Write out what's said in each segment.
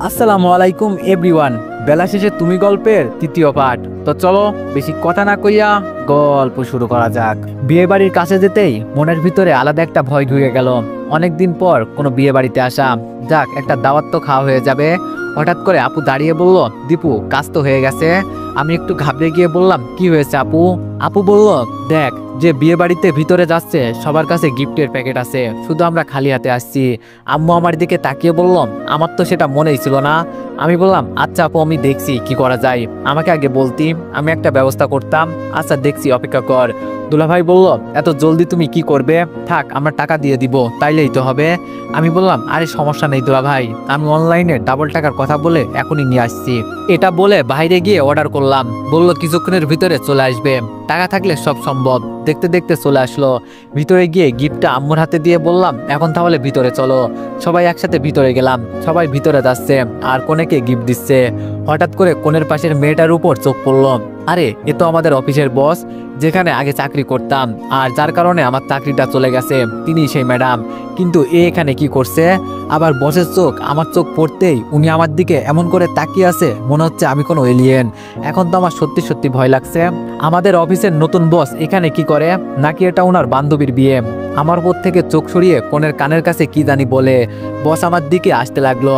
আসসালামু আলাইকুম এভরিওয়ান। বেলা শেষে তুমি গল্পের তৃতীয় পার্ট। তো চলো বেশি কথা না কইয়া গল্প শুরু করা যাক। বিয়ে বাড়ির কাছে যেতেই মনের ভিতরে আলাদা একটা ভয় ঢুকে গেল। অনেকদিন পর কোনো বিয়ে বাড়িতে আসা, যাক একটা দাওয়াত তো খাওয়া হয়ে যাবে। হঠাৎ করে আপু দাঁড়িয়ে বলল, দীপু কাজ তো হয়ে গেছে। আমি একটু ঘাবড়ে গিয়ে বললাম, কি হয়েছে আপু? আপু বলল, দেখ যে বিয়ে বাড়িতে ভিতরে যাচ্ছে সবার কাছে গিফটের প্যাকেট আছে, শুধু আমরা খালি হাতে আসছি। আম্মু আমার দিকে তাকিয়ে বলল, আমার তো সেটা মনেই ছিল না। আমি বললাম, আচ্ছা আপু আমি দেখছি কি করা যায়, আমাকে আগে বলতি আমি একটা ব্যবস্থা করতাম। আচ্ছা দেখছি, অপেক্ষা কর। দুলাভাই বলল, এত জলদি তুমি কি করবে? থাক আমরা টাকা দিয়ে দিব, তাইলেই তো হবে। আমি বললাম, আরে সমস্যা নেই দুলাভাই, আমি অনলাইনে ডাবল টাকার কথা বলে এখনই নিয়ে আসছি। এটা বলে বাইরে গিয়ে অর্ডার করলাম। বলল কিছুক্ষণের ভিতরে চলে আসবে, টাকা থাকলে সব সম্ভব। দেখতে দেখতে চলে আসলো। ভিতরে গিয়ে গিফটটা আম্মুর হাতে দিয়ে বললাম, এখন তাহলে ভিতরে চলো। সবাই একসাথে ভিতরে গেলাম। সবাই ভিতরে যাচ্ছে আর কনেকে গিফট দিচ্ছে। হঠাৎ করে কোণের পাশের মেয়েটার উপর চোখ পড়লো। আরে এ তো আমাদের অফিসের বস, যেখানে আগে চাকরি করতাম আর যার কারণে আমার চাকরিটা চলে গেছে, তিনি সেই ম্যাডাম। কিন্তু এখানে কি করছে? আবার বসের চোখ আমার চোখ পড়তেই উনি আমার দিকে এমন করে তাকিয়ে আছে, মনে হচ্ছে আমি কোনো এলিয়েন। এখন তো আমার সত্যি সত্যি ভয় লাগছে। আমাদের অফিসের নতুন বস এখানে কি করে? নাকি এটা ওনার বান্ধবীর বিয়ে? আমার উপর থেকে চোখ সরিয়ে কোণের কানের কাছে কি জানি বলে বস আমার দিকে আসতে লাগলো।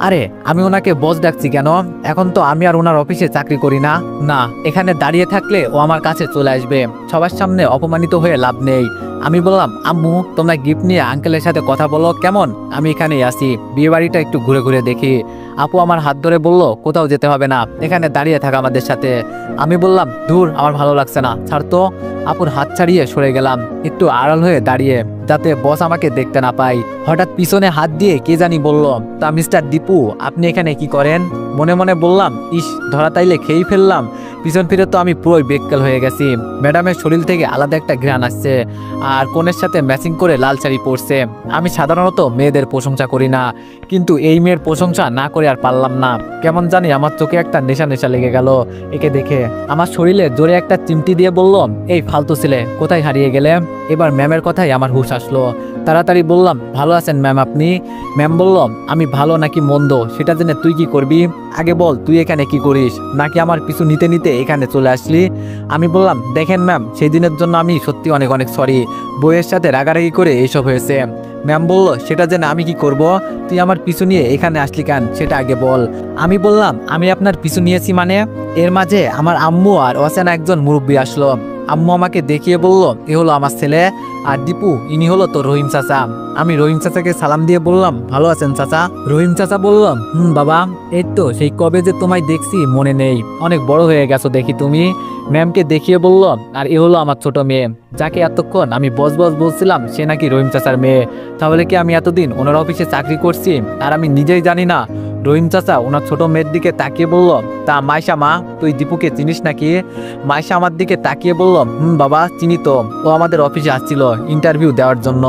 আরে আমি ওনাকে বস ডাকছি কেন? এখন তো আমি আর ওনার অফিসে চাকরি করি না। না, এখানে দাঁড়িয়ে থাকলে ও আমার কাছে চলে আসবে। সবার সামনে অপমানিত হয়ে লাভ নেই। আমি বললাম, আম্মু তোমরা গিফট নিয়ে আঙ্কেলের সাথে কথা বলো কেমন, আমি এখানেই আসি, বিয়ে বাড়িটা একটু ঘুরে ঘুরে দেখি। আপু আমার হাত ধরে বলল, কোথাও যেতে হবে না, এখানে দাঁড়িয়ে থাকা আমাদের সাথে। আমি বললাম, ধুর আমার ভালো লাগছে না, ছাড় তো। আপুর হাত ছাড়িয়ে সরে গেলাম, একটু আড়াল হয়ে দাঁড়িয়ে, যাতে বস আমাকে দেখতে না পাই। হঠাৎ পিছনে হাত দিয়ে কে জানি বলল, তা মিস্টার দীপু আপনি এখানে কি করেন? মনে মনে বললাম, ইস ধরা তাইলে খেয়েই ফেললাম। পিছন ফিরে তো আমি পুরোই বেক্কেল হয়ে গেছি। ম্যাডামের শরীর থেকে আলাদা একটা ঘ্রাণ আসছে আর কোণের সাথে ম্যাচিং করে লাল শাড়ি পরছে। আমি সাধারণত মেয়েদের প্রশংসা করি না, কিন্তু এই মেয়ের প্রশংসা না করে আর পারলাম না। কেমন জানি আমার চোখে একটা নেশা নেশা লেগে গেল একে দেখে। আমার শরীরে জোরে একটা চিমটি দিয়ে বলল, এই ফালতু ছেলে কোথায় হারিয়ে গেলে? এবার ম্যামের কথাই আমার হুঁশ আসলো। তাড়াতাড়ি বললাম, ভালো আছেন ম্যাম আপনি? ম্যাম বলল, আমি ভালো নাকি মন্দ সেটা জেনে তুই কি করবি? আগে বল তুই এখানে কি করিস, নাকি আমার পিছু নিতে নিতে এখানে চলে আসলি? আমি বললাম, দেখেন ম্যাম সেই দিনের জন্য আমি সত্যি অনেক অনেক সরি, বইয়ের সাথে রাগারাগি করে এইসব হয়েছে। ম্যাম বলল, সেটা জেনে আমি কি করব? তুই আমার পিছু নিয়ে এখানে আসলি কেন সেটা আগে বল। আমি বললাম, আমি আপনার পিছু নিয়েছি মানে? এর মাঝে আমার আম্মু আর অচেনা একজন মুরব্বী আসলো। আম্মু আমাকে দেখিয়ে বলল, এ হলো আমার ছেলে, আর দীপু ইনি হলো তো রহিম চাচা। আমি রহিম চাচাকে সালাম দিয়ে বললাম, ভালো আছেন চাচা? রহিম চাচা বললাম, বাবা এই তো সেই কবে যে তোমায় দেখছি মনে নেই, অনেক বড় হয়ে গেছো দেখি তুমি। ম্যামকে দেখিয়ে বলল, আর এ হলো আমার ছোট মেয়ে, যাকে এতক্ষণ আমি বস বস বলছিলাম সে নাকি রহিম চাচার মেয়ে। তাহলে কি আমি এতদিন ওনার অফিসে চাকরি করছি আর আমি নিজেই জানি না? রহিম চাচা ওনার ছোট মেয়ের দিকে তাকিয়ে বলল, তা মাইশা মা তুই দীপুকে চিনিস নাকি? মাইশা আমার দিকে তাকিয়ে বলল, বাবা চিনি তো, ও আমাদের অফিসে আসছিল ইন্টারভিউ দেওয়ার জন্য।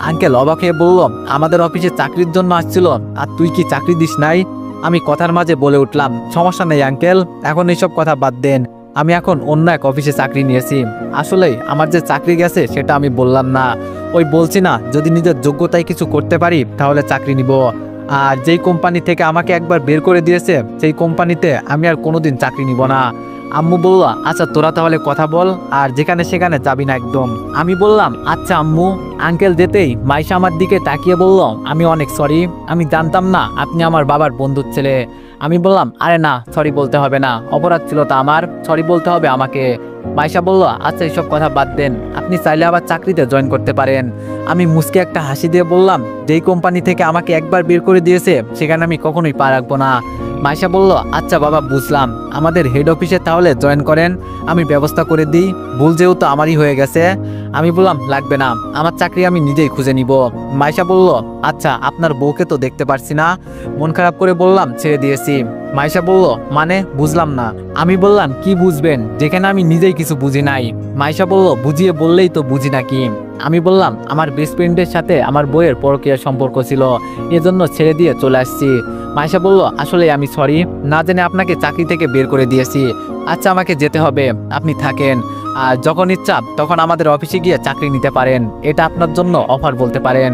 আঙ্কেল অবাক হয়ে বলল, আমাদের অফিসে চাকরির জন্য আসছিল, আর তুই কি চাকরি দিস নাই? আমি কথার মাঝে বলে উঠলাম, সমস্যা নেই আঙ্কেল, এখন এইসব কথা বাদ দেন, আমি এখন অন্য এক অফিসে চাকরি নিয়েছি। আসলে আমার যে চাকরি গেছে সেটা আমি বললাম না, ওই বলছি না যদি নিজের যোগ্যতায় কিছু করতে পারি তাহলে চাকরি নিব। আর যেই কোম্পানি থেকে আমাকে একবার বের করে দিয়েছে সেই কোম্পানিতে আমি আর কোনোদিন চাকরি নিব না। আম্মু বলল, আচ্ছা তোরা তাহলে কথা বল, আর যেখানে সেখানে যাবি না একদম। আমি বললাম, আচ্ছা আম্মু। আঙ্কেল যেতেই মাইশা আমার দিকে তাকিয়ে বলল, আমি অনেক সরি, আমি জানতাম না আপনি আমার বাবার বন্ধুর ছেলে। আমি বললাম, আরে না সরি বলতে হবে না, অপরাধ ছিল তা আমার, সরি বলতে হবে আমাকে। মাইশা বলল, আচ্ছা এইসব কথা বাদ দেন, আপনি চাইলে আবার চাকরিতে জয়েন করতে পারেন। আমি মুচকে একটা হাসি দিয়ে বললাম, যেই কোম্পানি থেকে আমাকে একবার বের করে দিয়েছে সেখানে আমি কখনোই পা রাখবো না। মাইশা বলল, আচ্ছা বাবা বুঝলাম, আমাদের হেড অফিসে তাহলে জয়েন করেন, আমি ব্যবস্থা করে দিই, ভুল যেহেতু আমারই হয়ে গেছে। আমি বললাম, লাগবে না, আমার চাকরি আমি নিজেই খুঁজে নিব। মাইশা বলল, আচ্ছা আপনার বউকে তো দেখতে পারছি না। মন খারাপ করে বললাম, ছেড়ে দিয়েছি। মাইশা বলল, মানে বুঝলাম না। আমি বললাম, কি বুঝবেন যেখানে আমি নিজেই কিছু বুঝি নাই। মাইশা বলল, বুঝিয়ে বললেই তো বুঝি নাকি। আমি বললাম, আমার বেস্ট ফ্রেন্ডের সাথে আমার বইয়ের পরকীয়া সম্পর্ক ছিল, এজন্য ছেড়ে দিয়ে চলে আসছি। মাইশা বলল, আসলে আমি সরি, না জেনে আপনাকে চাকরি থেকে বের করে দিয়েছি। আচ্ছা আমাকে যেতে হবে, আপনি থাকেন। আর যখন ইচ্ছা তখন আমাদের অফিসে গিয়ে চাকরি নিতে পারেন, এটা আপনার জন্য অফার বলতে পারেন।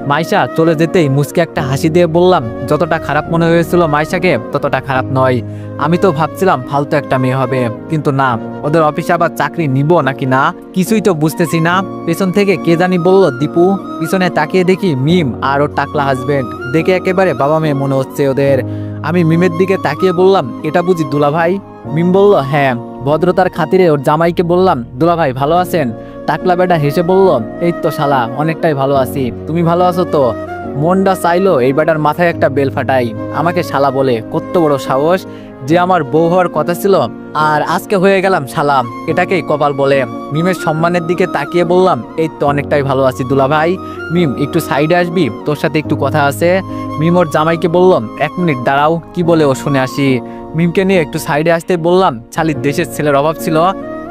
মাইশা চলে যেতেই মুচকে একটা হাসি দিয়ে বললাম, যতটা খারাপ মনে হয়েছিল মাইশাকে ততটা খারাপ নয়। আমি তো ভাবছিলাম ফালতু একটা মেয়ে হবে, কিন্তু না, ওদের অফিসে আবার চাকরি নিব নাকি না কিছুই তো বুঝতেছি না। পেছন থেকে কে জানি বলল দীপু। পিছনে তাকিয়ে দেখি মিম আর ওর টাকলা হাজবেন্ড, দেখে একেবারে বাবা মেয়ে মনে হচ্ছে ওদের। আমি মিমের দিকে তাকিয়ে বললাম, এটা বুঝি দুলাভাই? মিম বলল, হ্যাঁ। ভদ্রতার খাতিরে ওর জামাইকে বললাম, দুলাভাই ভালো আছেন? টাকলা বেটা হেসে বলল, এই তো শালা অনেকটাই ভালো আছি, তুমি ভালো আছো তো? মনটা চাইলো এই বেটার মাথায় একটা বেল ফাটাই, আমাকে শালা বলে, কত বড় সাহস! যে আমার বউ হওয়ার কথা ছিল আর আজকে হয়ে গেলাম শালা, এটাকেই কপাল বলে। মিমের সম্মানের দিকে তাকিয়ে বললাম, এই তো অনেকটাই ভালো আছি দুলাভাই। মিম একটু সাইডে আসবি, তোর সাথে একটু কথা আছে। মিম ওর জামাইকে বললাম, 1 মিনিট দাঁড়াও, কি বলে ও শুনে আসি। মিমকে নিয়ে একটু সাইডে আসতে বললাম, শালির দেশের ছেলের অভাব ছিল।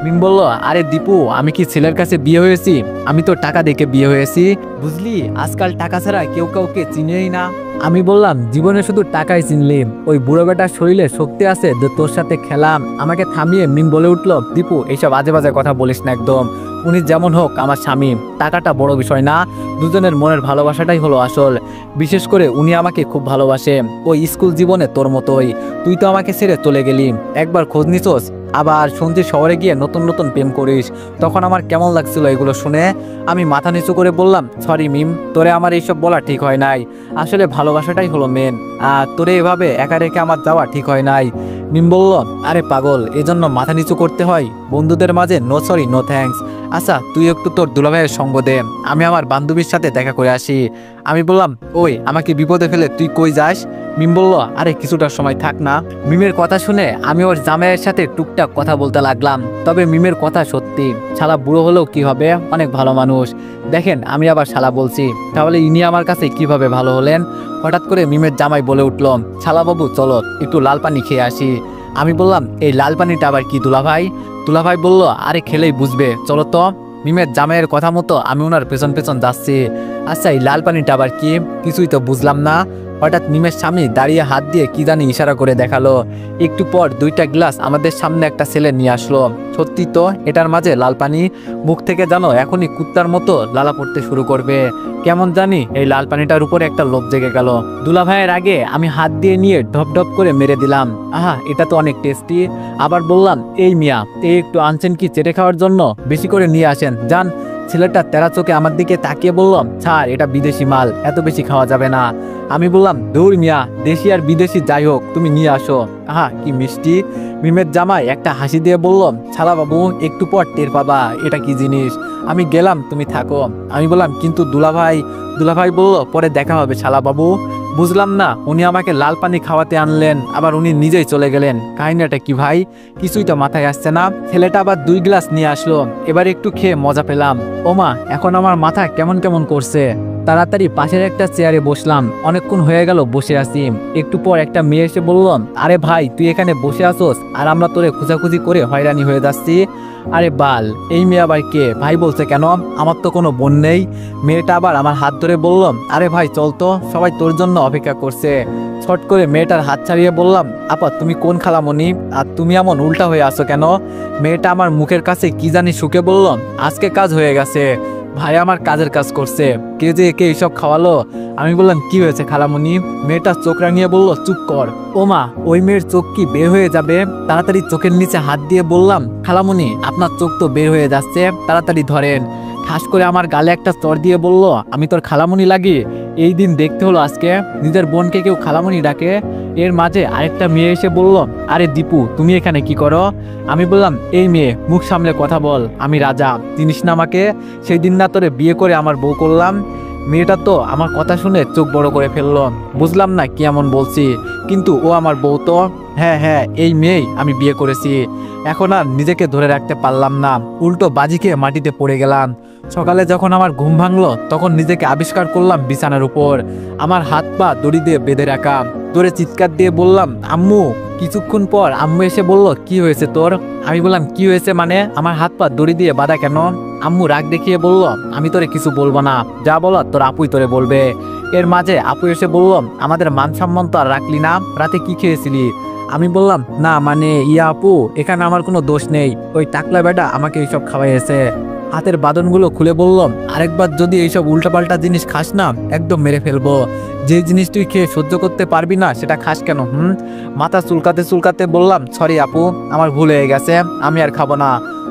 মিম বলল, আরে দীপু, আমি কি ছেলের কাছে বিয়ে হয়েছি? আমি তো টাকা দেখে বিয়ে হয়েছি, বুঝলি? আজকাল টাকা ছাড়া কেউ কাউকে চিনেই না। আমি বললাম, জীবনে শুধু টাকাই চিনলি, ওই বুড়ো বেটার শরীরে শক্তি আছে যে তোর সাথে খেলাম। আমাকে থামিয়ে মিম বলে উঠল, দীপু এইসব আজে বাজে কথা বলিস না একদম। উনি যেমন হোক আমার স্বামী, টাকাটা বড় বিষয় না, দুজনের মনের ভালোবাসাটাই হলো আসল। বিশেষ করে উনি আমাকে খুব ভালোবাসে, ওই স্কুল জীবনে তোর মতোই। তুই তো আমাকে ছেড়ে চলে গেলি, একবার খোঁজ নিছোস, আবার শুনছি শহরে গিয়ে নতুন নতুন প্রেম করিস। তখন আমার কেমন লাগছিল এগুলো শুনে। আমি মাথা নিচু করে বললাম, সরি মিম, তোরে আমার এইসব বলা ঠিক হয় নাই, আসলে ভালোবাসাটাই হলো মেন, আর তোরে এভাবে একা রেখে আমার যাওয়া ঠিক হয় নাই। মিম বলল, আরে পাগল, এজন্য মাথা নিচু করতে হয়? বন্ধুদের মাঝে নো সরি নো থ্যাঙ্কস। আচ্ছা তুই একটু তোর দুলাভাইয়ের সঙ্গ দে, আমি আমার বান্ধবীর সাথে দেখা করে আসি। আমি বললাম, ওই আমাকে বিপদে ফেলে তুই কই যাস? মিম বলল, আরে কিছুটা সময় থাক না। মিমের কথা শুনে আমি ওর জামাইয়ের সাথে টুকটাক কথা বলতে লাগলাম। তবে মিমের কথা সত্যি, শালা বুড়ো হলেও কি হবে, অনেক ভালো মানুষ। দেখেন আমি আবার শালা বলছি, তাহলে ইনি আমার কাছে কিভাবে ভালো হলেন? হঠাৎ করে মিমের জামাই বলে উঠল, শালা বাবু চলো একটু লাল পানি খেয়ে আসি। আমি বললাম, এই লাল পানিটা আবার কি দুলাভাই? দুলাভাই বলল, আরে খেলেই বুঝবে, চলো তো। মিমের জামাইয়ের কথা মতো আমি ওনার পেছন পেছন যাচ্ছি। আচ্ছা এই লাল পানিটা আবার কি? কিছুই তো বুঝলাম না। হঠাৎ মিমের সামনে দাঁড়িয়ে হাত দিয়ে কি জানি ইশারা করে দেখালো। একটু পর 2টা গ্লাস আমাদের সামনে একটা ছেলে নিয়ে আসলো। সত্যি তো, এটার মাঝে লাল পানি। মুখ থেকে জানো এখনই কুত্তার মতো লালা পড়তে শুরু করবে। কেমন জানি এই লাল পানিটার উপরে একটা লোভ জেগে গেল। দুলাভাইয়ের আগে আমি হাত দিয়ে নিয়ে ঢপ ঢপ করে মেরে দিলাম। আহা, এটা তো অনেক টেস্টি। আবার বললাম, এই মিয়া, এই একটু আনছেন কি চেটে খাওয়ার জন্য? বেশি করে নিয়ে আসেন যান। ছেলেটা তেরা চোখে আমার দিকে তাকিয়ে বললাম, ছাড়, এটা বিদেশি মাল, এত বেশি খাওয়া যাবে না। আমি বললাম, দূর মিয়া, দেশি আর বিদেশি যাই হোক, তুমি নিয়ে আসো। আহা কি মিষ্টি। মিমের জামাই একটা হাসি দিয়ে বললাম, ছালা বাবু, একটু পর টের পাবা এটা কি জিনিস। আমি গেলাম, তুমি থাকো। আমি বললাম, কিন্তু দুলাভাই। দুলাভাই বলল, পরে দেখা হবে শালা বাবু। বুঝলাম না, উনি আমাকে লাল পানি খাওয়াতে আনলেন, আবার উনি নিজেই চলে গেলেন। কাহিনীটা কি ভাই? কিছুই তো মাথায় আসছে না। ছেলেটা আবার 2 গ্লাস নিয়ে আসলো, এবার একটু খেয়ে মজা পেলাম। ওমা, এখন আমার মাথা কেমন কেমন করছে। তাড়াতাড়ি পাশের একটা চেয়ারে বসলাম। অনেকক্ষণ হয়ে গেল বসে আছি। একটু পর একটা মেয়ে এসে বলল, আরে ভাই, তুই এখানে বসে আসোস আর আমরা তোরে খোঁজাখুঁজি করে হয়রানি হয়ে যাচ্ছি। আরে বাল, এই মেয়ে আবার কে? ভাই বলছে কেন? আমার তো কোনো বোন নেই। মেয়েটা আবার আমার হাত ধরে বলল, আরে ভাই চল তো, সবাই তোর জন্য অপেক্ষা করছে। ছট করে মেয়েটার হাত ছাড়িয়ে বললাম, আপা তুমি কোন খালামণি? আর তুমি এমন উল্টা হয়ে আসো কেন? মেয়েটা আমার মুখের কাছে কি জানি শুকে বলল, আজকে কাজ হয়ে গেছে। ভাই আমার কাজের কাজ করছে, কে যে একে এইসব খাওয়ালো। আমি বললাম, কি হয়েছে খালামণি? মেয়েটা চোখ রাঙিয়ে বলল, চুপ কর। ওমা, ওই মেয়ের চোখ কি বের হয়ে যাবে? তাড়াতাড়ি চোখের নিচে হাত দিয়ে বললাম, খালামণি আপনার চোখ তো বের হয়ে যাচ্ছে, তাড়াতাড়ি ধরেন। ঠাস করে আমার গালে একটা চড় দিয়ে বলল, আমি তোর খালামণি লাগি? এই দিন দেখতে হলো আজকে, নিজের বোনকে কেউ খালামণি ডাকে। এর মাঝে আরেকটা মেয়ে এসে বলল, আরে দীপু, তুমি এখানে কি করো? আমি বললাম, এই মেয়ে, মুখ সামলে কথা বল, আমি রাজা, চিনিস না আমাকে? সেই দিন না তোরে বিয়ে করে আমার বউ করলাম। মেয়েটা তো আমার কথা শুনে চোখ বড় করে ফেললো। বুঝলাম না কি এমন বলছি, কিন্তু ও আমার বউ তো। হ্যাঁ হ্যাঁ, এই মেয়েই আমি বিয়ে করেছি। এখন আর নিজেকে ধরে রাখতে পারলাম না, উল্টো বাজি খেয়ে মাটিতে পড়ে গেলাম। সকালে যখন আমার ঘুম ভাঙলো, তখন নিজেকে আবিষ্কার করলাম বিছানার উপর, আমার হাত পা দড়ি দিয়ে বেঁধে রাখা। দৌড়ে চিৎকার দিয়ে বললাম, আম্মু। কিছুক্ষণ পর আম্মু এসে বলল, কি হয়েছে তোর? আমি বললাম, কি হয়েছে মানে, আমার হাত পা দড়ি দিয়ে বাঁধা কেন? আম্মু রাগ দেখিয়ে বলল, আমি তোরে কিছু বলবো না, যা বলার তোর আপুই তোরে বলবে। এর মাঝে আপু এসে বলল, আমাদের মান সম্মান তো আর রাখলি না, রাতে কি খেয়েছিলি? আমি বললাম, না মানে ইয়া আপু, এখানে আমার কোনো দোষ নেই, ওই টাকলা বেটা আমাকে এইসব খাওয়াইছে। হাতের বাঁধনগুলো খুলে বললাম, আরেকবার যদি এইসব উল্টাপাল্টা জিনিস খাস না একদম মেরে ফেলবো। যে জিনিস তুই খেয়ে সহ্য করতে পারবি না সেটা খাস কেন? মাথা চুলকাতে চুলকাতে বললাম, সরি আপু, আমার ভুল হয়ে গেছে, আমি আর খাবো না।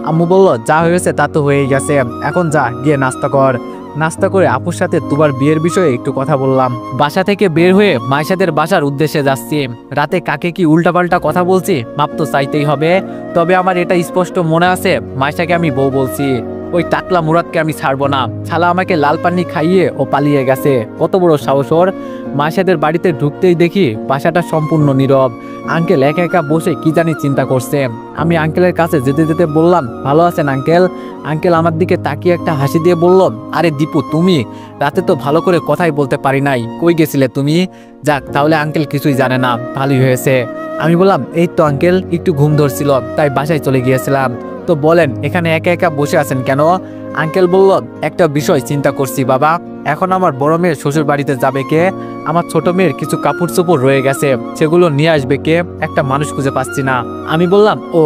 আম্মু বলল, যা হয়েছে তা তো হয়েই গেছে, এখন যা গিয়ে নাস্তা কর। নাস্তা করে আপুর সাথে দুবার বিয়ের বিষয়ে একটু কথা বললাম। বাসা থেকে বের হয়ে মাইশাদের বাসার উদ্দেশ্যে যাচ্ছি। রাতে কাকে কি উল্টাপাল্টা কথা বলছি মাপ তো চাইতেই হবে। তবে আমার এটা স্পষ্ট মনে আছে, মাইশাকে আমি বউ বলছি, ওই টাকলা মুরাদকে আমি ছাড়বো না। শালা আমাকে লাল পানি খাইয়ে ও পালিয়ে গেছে, কত বড় সাহস ওর। মাইশাদের বাড়িতে ঢুকতেই দেখি বাসাটা সম্পূর্ণ নীরব। আঙ্কেল একা একা বসে কি জানি চিন্তা করছে। আমি আঙ্কেলের কাছে যেতে যেতে বললাম, ভালো আছেন আঙ্কেল? আঙ্কেল আমার দিকে তাকিয়ে একটা হাসি দিয়ে বলল, আরে দীপু তুমি, রাতে তো ভালো করে কথাই বলতে পারি নাই, কই গেছিলে তুমি? যাক, তাহলে আঙ্কেল কিছুই জানে না, ভালোই হয়েছে। আমি বললাম, এই তো আঙ্কেল, একটু ঘুম ধরছিল তাই বাসায় চলে গিয়েছিলাম। তো বলেন, এখানে একা একা বসে আছেন কেন? আঙ্কেল বলল, একটা বিষয় চিন্তা করছি বাবা, এখন আমার বড় মেয়ের শ্বশুর বাড়িতে যাবে কে? আমার ছোট মেয়ের কিছু কাপড় চোপড় রয়ে গেছে, সেগুলো নিয়ে আসবে কে? একটা মানুষ খুঁজে পাচ্ছি না। আমি বললাম, ও।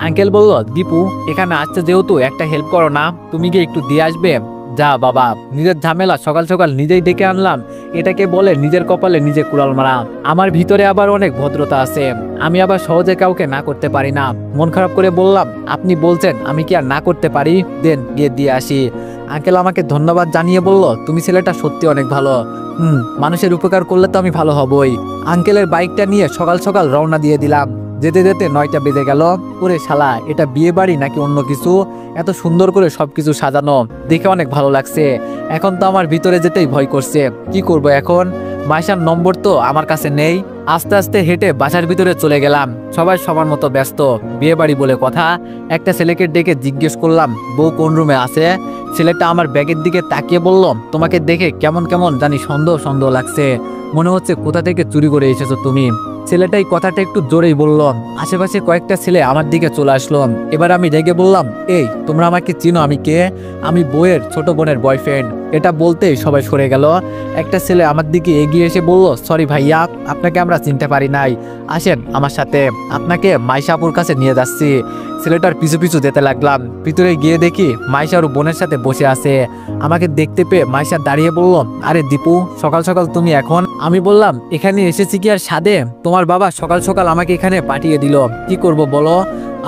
আঙ্কেল বলল, দীপু এখানে আসছে যেহেতু একটা হেল্প করো না, তুমি গিয়ে একটু দিয়ে আসবে। যা বাবা, নিজের ঝামেলা সকাল সকাল নিজেই ডেকে আনলাম, এটাকে বলে নিজের কপালে নিজে কুড়াল মারা। আমার ভিতরে আবার অনেক ভদ্রতা আছে, আমি আবার সহজে কাউকে না করতে পারি না। মন খারাপ করে বললাম, আপনি বলছেন আমি কি আর না করতে পারি? দেন গিয়ে দিয়ে আসি। আঙ্কেল আমাকে ধন্যবাদ জানিয়ে বলল, তুমি ছেলেটা সত্যি অনেক ভালো। মানুষের উপকার করলে তো আমি ভালো হবই। আঙ্কেলের বাইকটা নিয়ে সকাল সকাল রওনা দিয়ে দিলাম। যেতে যেতে 9টা বেজে গেল। ওরে শালা, এটা বিয়ে বাড়ি নাকি অন্য কিছু? এত সুন্দর করে সবকিছু সাজানো, দেখে অনেক ভালো লাগছে। এখন তো আমার ভিতরে যেতেই ভয় করছে, কি করব এখন? মাইশার নম্বর তো আমার কাছে নেই। আস্তে আস্তে হেঁটে বাসার ভিতরে চলে গেলাম। সবাই সবার মতো ব্যস্ত, বিয়ে বাড়ি বলে কথা। একটা ছেলেকে ডেকে জিজ্ঞেস করলাম, বউ কোন রুমে আছে? ছেলেটা আমার ব্যাগের দিকে তাকিয়ে বলল, তোমাকে দেখে কেমন কেমন জানি সন্দেহ সন্দেহ লাগছে, মনে হচ্ছে কোথা থেকে চুরি করে এসেছো তুমি। ছেলেটাই কথাটা একটু জোরেই বলল। আশেপাশে কয়েকটা ছেলে আমার দিকে চলে আসলো। এবার আমি রেগে বললাম, এই তোমরা আমাকে চিনো আমি কে? আমি বউয়ের ছোট বোনের বয়ফ্রেন্ড। এটা বলতেই সবাই সরে গেল। একটা ছেলে আমার দিকে এগিয়ে এসে বলল, সরি ভাইয়া, আপনাকে আমরা চিনতে পারি নাই, আসেন আমার সাথে, আপনাকে মাইশা আপুর কাছে নিয়ে যাচ্ছি। ছেলেটার পিছু পিছু যেতে লাগলাম। ভিতরে গিয়ে দেখি মাইশা ওর বোনের সাথে বসে আছে। আমাকে দেখতে পেয়ে মাইশা দাঁড়িয়ে বলল, আরে দীপু, সকাল সকাল তুমি এখন? আমি বললাম, এখানে এসেছি কি আর সাধে? তোমার বাবা সকাল সকাল আমাকে এখানে পাঠিয়ে দিল, কি করব বলো?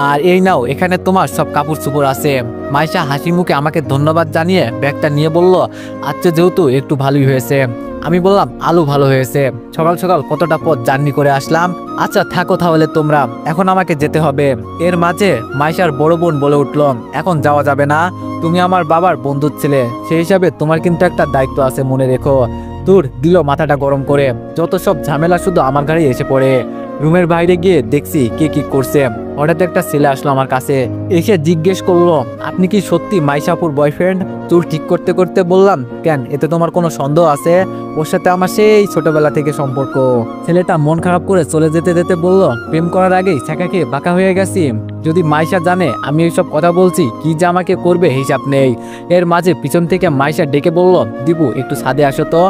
আর এই নাও, এখানে তোমার সব কাপড় চোপড় আছে। মাইশা হাসি মুখে আমাকে ধন্যবাদ জানিয়ে ব্যাগটা নিয়ে বলল, আচ্ছা যেহেতু একটু ভালোই হয়েছে। আমি বললাম, আলু ভালো হয়েছে, সকাল সকাল কতটা পথ জার্নি করে আসলাম। আচ্ছা থাকো তাহলে তোমরা, এখন আমাকে যেতে হবে। এর মাঝে মাইশার বড় বোন বলে উঠল, এখন যাওয়া যাবে না, তুমি আমার বাবার বন্ধুর ছেলে, সেই হিসাবে তোমার কিন্তু একটা দায়িত্ব আছে, মনে রেখো। দূর দিল মাথাটা গরম করে, যত সব ঝামেলা শুধু আমার ঘাড়ে এসে পড়ে। রুমের বাইরে গিয়ে দেখছি কে কি করছে। হঠাৎ একটা ছেলে আসলো আমার কাছে, এসে জিজ্ঞেস করলো, আপনি কি সত্যি মাইশাপুর বয়ফ্রেন্ড? চুল ঠিক করতে করতে বললাম, কেন, এতে তোমার কোনো সন্দেহ আছে? ওর সাথে আমার সেই ছোটবেলা থেকে সম্পর্ক। ছেলেটা মন খারাপ করে চলে যেতে যেতে বলল, প্রেম করার আগেই ছ্যাঁকা খেয়ে বাঁকা হয়ে গেছি। যদি মাইশা জানে আমি এইসব কথা বলছি, কি যে আমাকে করবে হিসাব নেই। এর মাঝে পিছন থেকে মাইশা ডেকে বলল, দীপু একটু ছাদে আসো তো।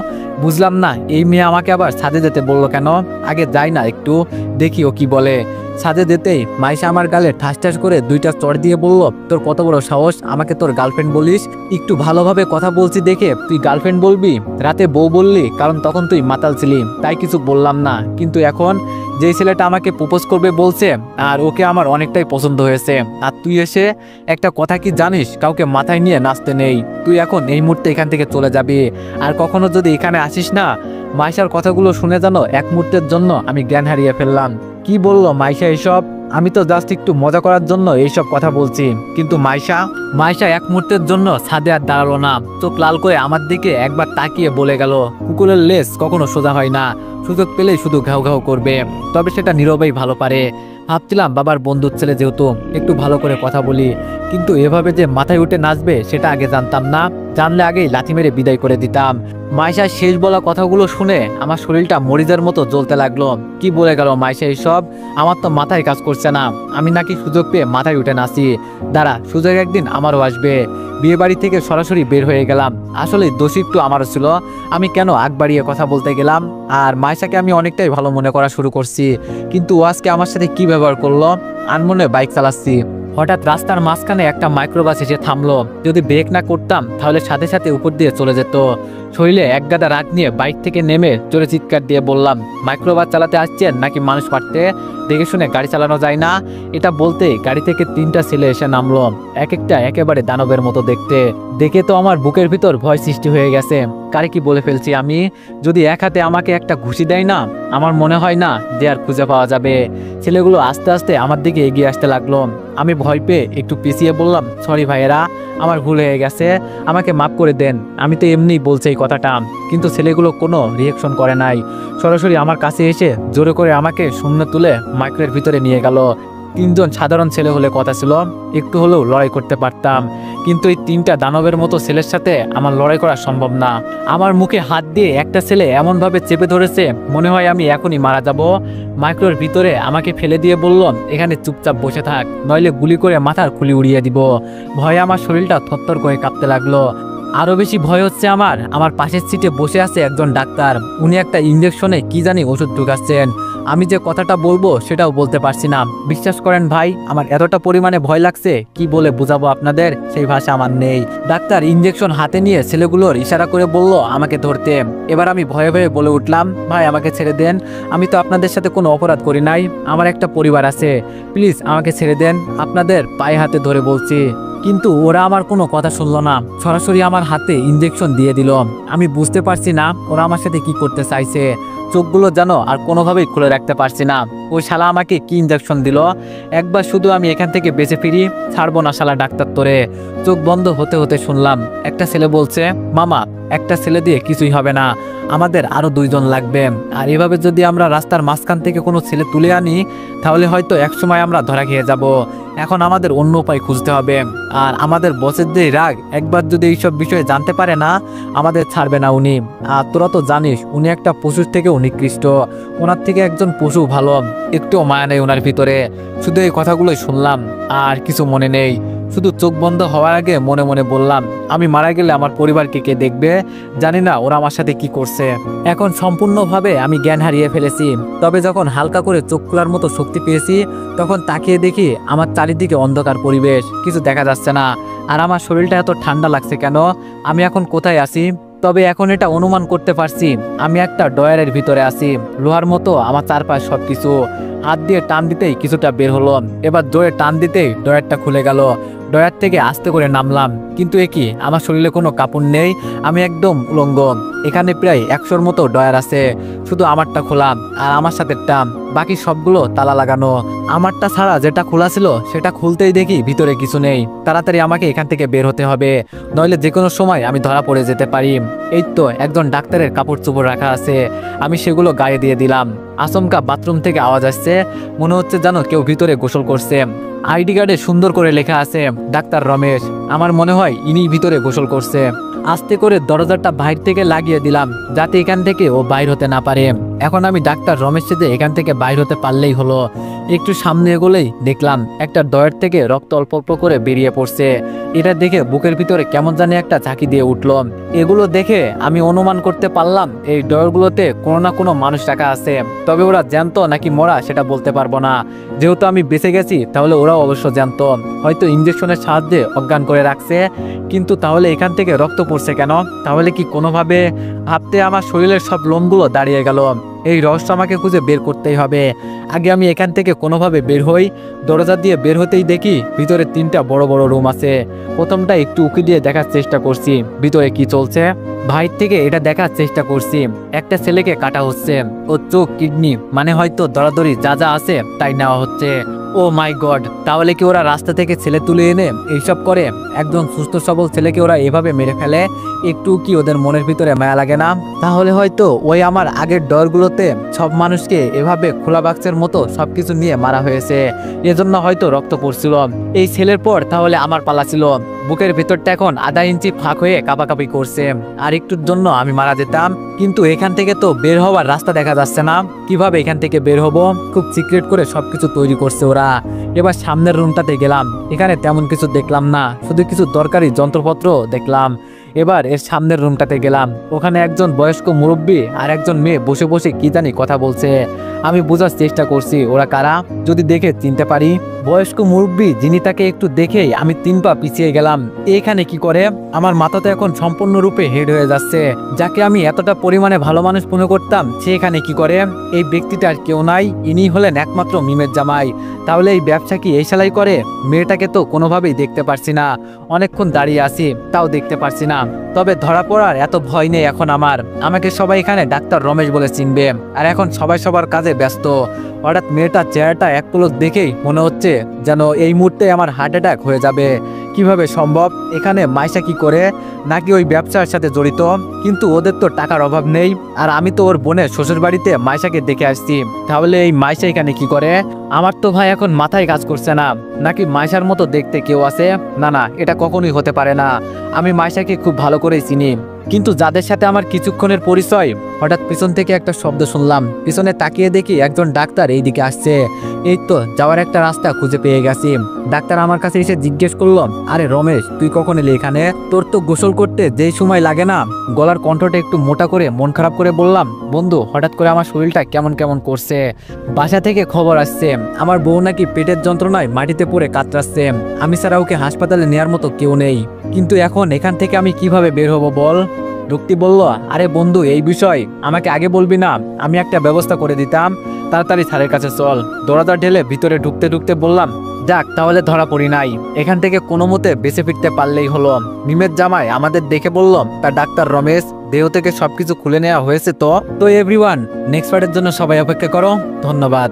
বুঝলাম না এই মেয়ে আমাকে আবার ছাদে যেতে বললো কেন, আগে যাই না একটু দেখি ও কি বলে। ছাদে যেতেই মাইশা আমার গালে ঠাস ঠাস করে 2টা চড় দিয়ে বলল, তোর কত বড় সাহস আমাকে তোর গার্লফ্রেন্ড বলিস? একটু ভালোভাবে কথা বলছি দেখে তুই গার্লফ্রেন্ড বলবি? রাতে বউ বললি কারণ তখন তুই মাতাল ছিলি, তাই কিছু বললাম না, কিন্তু এখন যেই ছেলেটা আমাকে প্রপোজ করবে বলছে, আর ওকে আমার অনেকটাই পছন্দ হয়েছে, আর তুই এসে একটা কথা কি জানিস, কাউকে মাথায় নিয়ে নাচতে নেই। তুই এখন এই মুহূর্তে এখান থেকে চলে যাবি, আর কখনো যদি এখানে আসিস না। মাইশার কথাগুলো শুনে জানো এক মুহূর্তের জন্য আমি জ্ঞান হারিয়ে ফেললাম। কি বললো মাইশা এসব? আমি তো জাস্ট একটু মজা করার জন্য এইসব কথা বলছি, কিন্তু মাইশা এক মুহূর্তের জন্য ছাদে আর দাঁড়ালো না। চোখ লাল করে আমার দিকে একবার তাকিয়ে বলে গেল, কুকুরের লেজ কখনো সোজা হয় না, সুযোগ পেলেই শুধু ঘাউ ঘাউ করবে, তবে সেটা নীরবেই ভালো পারে। ভাবছিলাম বাবার বন্ধুর ছেলে যেহেতু একটু ভালো করে কথা বলি, কিন্তু এভাবে যে মাথায় উঠে নাচবে সেটা আগে জানতাম না, জানলে আগেই লাথি মেরে বিদায় করে দিতাম। মাইশার শেষ বলা কথাগুলো শুনে আমার শরীরটা মরিচের মতো জ্বলতে লাগলো। কি বলে গেল মাইশা এইসব? আমার তো মাথায় কাজ করছে না, আমি নাকি সুযোগ পেয়ে মাথায় উঠে নাচি। দাঁড়া, সুযোগ একদিন আমারও আসবে। বিয়ে বাড়ি থেকে সরাসরি বের হয়ে গেলাম। আসলে দোষী একটু আমারও ছিল, আমি কেন আগ বাড়িয়ে কথা বলতে গেলাম। আর মাইশাকে আমি অনেকটাই ভালো মনে করা শুরু করছি, কিন্তু ও আজকে আমার সাথে কি ব্যবহার করলো। আনমনে বাইক চালাচ্ছি, হঠাৎ রাস্তার মাঝখানে একটা মাইক্রোবাস এসে থামলো। যদি ব্রেক না করতাম তাহলে সাথে সাথে উপর দিয়ে চলে যেত। শরীরে এক গাদা রাগ নিয়ে বাইক থেকে নেমে জোরে চিৎকার দিয়ে বললাম, মাইক্রোবাস চালাতে আসছেন নাকি মানুষ মারতে? দেখে শুনে গাড়ি চালানো যায় না? এটা বলতে গাড়ি থেকে 3টা ছেলে এসে নামলো, এক একটা একেবারে দানবের মতো দেখতে। দেখে তো আমার বুকের ভিতর ভয় সৃষ্টি হয়ে গেছে। কারে কি বলে ফেলছি আমি? যদি এক হাতে আমাকে একটা ঘুষি দেয় না, আমার মনে হয় না যে আর খুঁজে পাওয়া যাবে। ছেলেগুলো আস্তে আস্তে আমার দিকে এগিয়ে আসতে লাগলো। আমি ভয় পেয়ে একটু পিছিয়ে বললাম, সরি ভাইয়েরা, আমার ভুল হয়ে গেছে, আমাকে মাফ করে দেন। আমি তো এমনিই বলছি এই কথাটা। কিন্তু ছেলেগুলো কোনো রিয়েকশন করে নাই, সরাসরি আমার কাছে এসে জোরে করে আমাকে শূন্য তুলে মাইক্রোর ভিতরে নিয়ে গেল। 3জন সাধারণ ছেলে হলে কথা ছিল, একটু হলেও লড়াই করতে পারতাম, কিন্তু এই 3টা দানবের মতো ছেলের সাথে আমার লড়াই করা সম্ভব না। আমার মুখে হাত দিয়ে একটা ছেলে এমনভাবে চেপে ধরেছে, মনে হয় আমি এখনই মারা যাব। মাইক্রোর ভিতরে আমাকে ফেলে দিয়ে বলল, এখানে চুপচাপ বসে থাক, নইলে গুলি করে মাথার খুলি উড়িয়ে দিব। ভয়ে আমার শরীরটা থরথর করে কাঁপতে লাগলো। আরো বেশি ভয় হচ্ছে আমার পাশের সিটে বসে আছে একজন ডাক্তার। উনি একটা ইঞ্জেকশনে কি জানি ওষুধ ঢুকাচ্ছেন। আমি যে কথাটা বলবো সেটাও বলতে পারছি না। বিশ্বাস করেন ভাই, আমার এতটা পরিমাণে ভয় লাগছে, কি বলে বুঝাবো আপনাদের, সেই ভাষা আমার নেই। ডাক্তার ইঞ্জেকশন হাতে নিয়ে ছেলেগুলোর ইশারা করে বলল আমাকে ধরতে। এবার আমি ভয়ে ভয়ে বলে উঠলাম, ভাই আমাকে ছেড়ে দেন, আমি তো আপনাদের সাথে কোনো অপরাধ করি নাই, আমার একটা পরিবার আছে, প্লিজ আমাকে ছেড়ে দেন, আপনাদের পায়ে হাতে ধরে বলছি। কিন্তু ওরা আমার কোনো কথা শুনলো না, সরাসরি আমার হাতে ইঞ্জেকশন দিয়ে দিল। আমি বুঝতে পারছি না ওরা আমার সাথে কি করতে চাইছে। চোখগুলো যেন আর কোনোভাবেই খুলে রাখতে পারছি না। ওই শালা আমাকে কি ইঞ্জেকশন দিল। একবার শুধু আমি এখান থেকে বেঁচে ফিরি, ছাড়বো না শালা ডাক্তার তোরে। চোখ বন্ধ হতে হতে শুনলাম একটা ছেলে বলছে, মামা একটা ছেলে দিয়ে কিছুই হবে না, আমাদের আরো 2জন লাগবে। আর এভাবে যদি আমরা রাস্তার মাঝখান থেকে কোনো ছেলে তুলে আনি, তাহলে হয়তো একসময় আমরা ধরা খেয়ে যাব। এখন আমাদের অন্য উপায় খুঁজতে হবে। আর আমাদের বসের যে রাগ, একবার যদি এইসব বিষয়ে জানতে পারে না, আমাদের ছাড়বে না উনি। আর তোরা তো জানিস উনি একটা পশুর থেকেও নিকৃষ্ট, ওনার থেকে একজন পশু ভালো, একটুও মায়া নেই ওনার ভিতরে। শুধু এই কথাগুলোই শুনলাম, আর কিছু মনে নেই। শুধু চোখ বন্ধ হওয়ার আগে মনে মনে বললাম, আমি মারা গেলে আমার পরিবারকে কে দেখবে? জানি না ওরা আমার সাথে কি করছে। এখন সম্পূর্ণভাবে আমি জ্ঞান হারিয়ে ফেলেছি। তবে যখন হালকা করে চোখ খোলার মতো শক্তি পেয়েছি, তখন তাকিয়ে দেখি আমার চারিদিকে অন্ধকার পরিবেশ, কিছু দেখা যাচ্ছে না। আর আমার শরীরটা এত ঠান্ডা লাগছে কেন? আমি এখন কোথায় আছি? তবে এখন এটা অনুমান করতে পারছি, আমি একটা ডয়ারের ভিতরে আছি। লোহার মতো আমার চারপাশ সবকিছু। হাত দিয়ে টান দিতেই কিছুটা বের হলো, এবার জোরে টান দিতেই ডয়ারটা খুলে গেল। ডয়ার থেকে আস্তে করে নামলাম, কিন্তু একই আমার শরীরে কোনো কাপড় নেই, আমি একদম উলঙ্গ। এখানে প্রায় 100-র মতো ডয়ার আছে, শুধু আমারটা খোলা আর আমার সাথে টাম, বাকি সবগুলো তালা লাগানো। আমারটা ছাড়া যেটা খোলা ছিল সেটা খুলতেই দেখি ভিতরে কিছু নেই। তাড়াতাড়ি আমাকে এখান থেকে বের হতে হবে, নইলে যে কোনো সময় আমি ধরা পড়ে যেতে পারি। এই তো একজন ডাক্তারের কাপড় চোপড় রাখা আছে, আমি সেগুলো গায়ে দিয়ে দিলাম। আচমকা বাথরুম থেকে আওয়াজ আসছে, মনে হচ্ছে যেন কেউ ভিতরে গোসল করছে। আইডি কার্ডে সুন্দর করে লেখা আছে ডাক্তার রমেশ। আমার মনে হয় ইনি ভিতরে গোসল করছে। আস্তে করে দরজাটা বাইর থেকে লাগিয়ে দিলাম, যাতে এখান থেকে ও বাইর হতে না পারে। এখন আমি ডাক্তার রমেশ সাথে এখান থেকে বাইর হতে পারলেই হলো। একটু সামনে এগোলেই দেখলাম একটা ডয়ার থেকে রক্ত অল্প অল্প করে বেরিয়ে পড়ছে। এটা দেখে বুকের ভিতরে কেমন জানি একটা ঝাঁকি দিয়ে উঠলো। এগুলো দেখে আমি অনুমান করতে পারলাম এই ডয়ারগুলোতে কোনো না কোনো মানুষ রাখা আছে। তবে ওরা জ্যান্ত নাকি মরা সেটা বলতে পারবো না। যেহেতু আমি বেঁচে গেছি, তাহলে ওরাও অবশ্য জ্যান্ত, হয়তো ইঞ্জেকশনের সাহায্যে অজ্ঞান করে রাখছে। কিন্তু তাহলে এখান থেকে রক্ত পড়ছে কেন? তাহলে কি কোনোভাবে? ভাবতে আমার শরীরের সব লোমগুলো দাঁড়িয়ে গেল। এই রহস্য আমাকে খুঁজে বের করতেই হবে। আগে আমি এখান থেকে কোনোভাবে বের হই। দরজা দিয়ে বের হতেই দেখি ভিতরে 3টা বড় বড় রুম আছে। প্রথমটা একটু উকি দিয়ে দেখার চেষ্টা করছি ভিতরে কি চলছে। বাইরে থেকে এটা দেখার চেষ্টা করছি, একটা ছেলেকে কাটা হচ্ছে, ও চোখ, কিডনি, মানে হয়তো দরাদরি যা যা আছে তাই নেওয়া হচ্ছে। ও মাই গড, তাহলে কি ওরা রাস্তা থেকে ছেলে তুলে এনে এইসব করে? একদম সুস্থ সবল ছেলেকে ওরা এভাবে মেরে ফেলে, একটু কি ওদের মনের ভিতরে মায়া লাগে না? তাহলে হয়তো ওই আমার আগের ডরগুলোতে সব মানুষকে এভাবে খোলা বাক্সের মতো সবকিছু নিয়ে মারা হয়েছে, এজন্য হয়তো রক্ত পড়ছিল। এই ছেলের পর তাহলে আমার পালা ছিল। বুকের ভেতরটা এখন আধা ইঞ্চি ফাঁক হয়ে কাঁপাকাঁপি করছে। আর একটুর জন্য আমি মারা যেতাম, কিন্তু এখান থেকে তো বের হওয়ার রাস্তা দেখা যাচ্ছে না। কিভাবে এখান থেকে বের হব? খুব সিক্রেট করে সবকিছু তৈরি করছে ওরা। এবার সামনের রুমটাতে গেলাম। এখানে তেমন কিছু দেখলাম না, শুধু কিছু দরকারি যন্ত্রপত্র দেখলাম। এবার এর সামনের রুমটাতে গেলাম। ওখানে একজন বয়স্ক মুরব্বী আর একজন মেয়ে বসে বসে কি জানি কথা বলছে। আমি বোঝার চেষ্টা করছি ওরা কারা, যদি দেখে চিনতে পারি। বয়স্ক মুরব্বী যিনি, তাকে একটু দেখেই আমি 3 পা পিছিয়ে গেলাম। এখানে কি করে? আমার মাথাতে এখন সম্পূর্ণরূপে হেড হয়ে যাচ্ছে। যাকে আমি এতটা পরিমাণে ভালো মানুষ মনে করতাম, সে এখানে কি করে? এই ব্যক্তিটার কেউ নাই, ইনি হলেন একমাত্র মিমের জামাই। তাহলে এই ব্যবসা কি এই শালাই করে? মেয়েটাকে তো কোনোভাবেই দেখতে পারছি না, অনেকক্ষণ দাঁড়িয়ে আছি তাও দেখতে পারছি না। তবে ধরা পড়ার এত ভয় নেই এখন আমার। আমাকে সবাই এখানে ডাক্তার রমেশ বলে চিনবে, আর এখন সবাই সবার কাজে ব্যস্ত। হঠাৎ মেয়েটার চেহারাটা এক পলক দেখেই মনে হচ্ছে যেন এই মুহূর্তে আমার হার্ট অ্যাটাক হয়ে যাবে। কিভাবে সম্ভব? এখানে মাইশা কি করে? নাকি ওই ব্যবসার সাথে জড়িত? কিন্তু ওদের তো টাকার অভাব নেই, আর আমি তো ওর বোনের শ্বশুর বাড়িতে মাইশাকে দেখে আসছি। তাহলে এই মাইশা এখানে কি করে? আমার তো ভাই এখন মাথায় কাজ করছে না। নাকি মাইশার মতো দেখতে কেউ আছে? না না, এটা কখনোই হতে পারে না। আমি মাইশাকে খুব ভালো করেই চিনি, কিন্তু যাদের সাথে আমার কিছুক্ষণের পরিচয়। হঠাৎ পিছন থেকে একটা শব্দ শুনলাম। পিছনে তাকিয়ে দেখি একজন ডাক্তার এই দিকে আসছে। এই তো যাওয়ার একটা রাস্তা খুঁজে পেয়ে গেছি। ডাক্তার আমার কাছে এসে জিজ্ঞেস করলো, আরে রমেশ, তুই কখন এলি এখানে? তোর তো গোসল করতে যেই সময় লাগে না। গলার কণ্ঠটা একটু মোটা করে মন খারাপ করে বললাম, বন্ধু, হঠাৎ করে আমার শরীরটা কেমন কেমন করছে। বাসা থেকে খবর আসছে আমার বউ নাকি পেটের যন্ত্রণায় মাটিতে পড়ে কাতরাচ্ছে। আমি ছাড়া ওকে হাসপাতালে নেওয়ার মতো কেউ নেই। কিন্তু এখন এখান থেকে আমি কিভাবে বের হব বল? রুক্তি বলল, আরে বন্ধু, এই বিষয় আমাকে আগে বলবি না, আমি একটা ব্যবস্থা করে দিতাম। তাড়াতাড়ি স্যারের কাছে চল। দরজা ঢেলে ভিতরে ঢুকতে ঢুকতে বললাম, যাক, তাহলে ধরা পড়ি নাই। এখান থেকে কোনো মতে বেঁচে ফিরতে পারলেই হলো। মিমের জামাই আমাদের দেখে বলল, তার ডাক্তার রমেশ, দেহ থেকে সবকিছু খুলে নেওয়া হয়েছে তো। এভরিওয়ান, নেক্সট পার্টের জন্য সবাই অপেক্ষা করো। ধন্যবাদ।